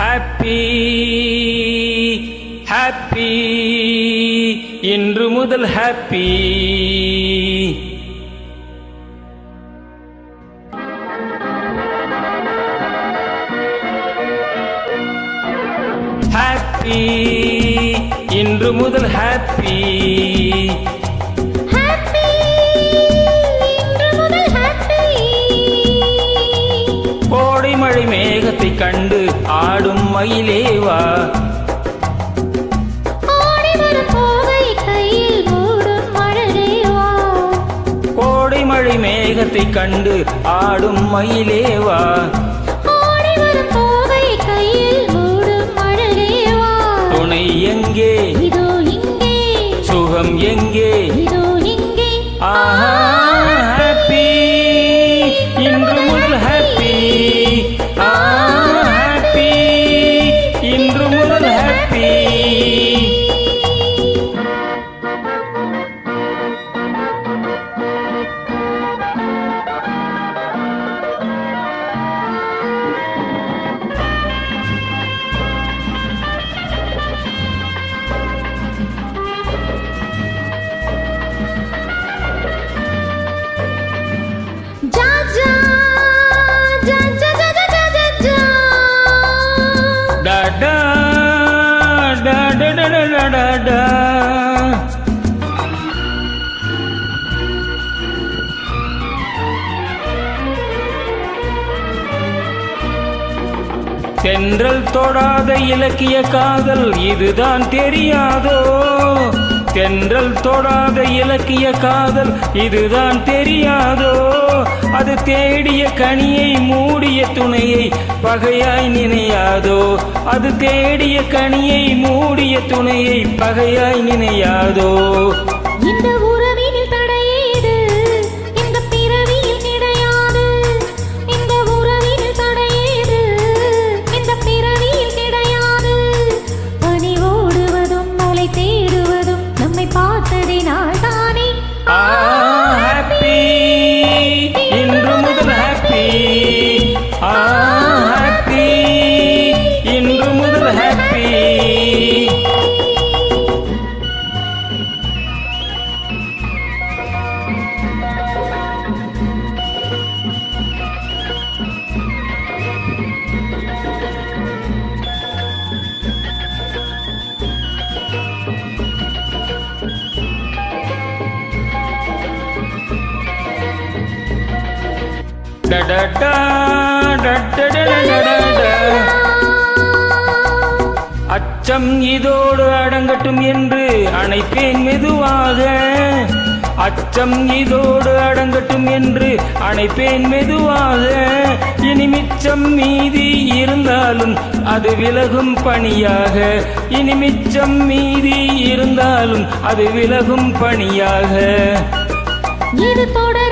Happy happy இன்று முதல் happy. Happy இன்று முதல் ஹாப்பி. கோடை மழை மேகத்தை கண்டு ஆடும் மயிலேவா, கோடை மழை மேகத்தை கண்டு ஆடும் மயிலேவா, துணை எங்கே சுகம் எங்கே, ஆஹா ஹாப்பி இன்று முதல் ஹாப்பி, ஹாப்பி இன்று முதல் ஹாப்பி. தென்றல் தொடாத இலக்கிய காதல் இதுதான் தெரியாதோ, தென்றல் தொடாத இலக்கிய காதல் இதுதான் தெரியாதோ, அது தேடிய கனியை மூடிய துணையை பகையாய் நினையாதோ, அது தேடிய கனியை மூடிய துணையை பகையாய் நினையாதோ. இந்த உறவினில் தடையேது, இந்த பிறவியில் கிடையாது, இந்த உறவினில் தடையேது, இந்த பிறவியில் கிடையாது. பனி ஓடுவதும் மலை தேடுவதும் நம்மை பார்த்ததினால் தானே. ஹாப்பி இன்று முதல் ஹாப்பி, ஹாப்பி இன்று முதல் ஹாப்பி. அச்சம் இதோடு அடங்கட்டும் என்று அணைப்பேன் மெதுவாக, அச்சம் இதோடு அடங்கட்டும் என்று அணைப்பேன் மெதுவாக. இனி மிச்சம் மீதி இருந்தாலும் அது விலகும் பணியாக, இனி மிச்சம் மீதி இருந்தாலும் அது விலகும் பணியாக. இது தொடர்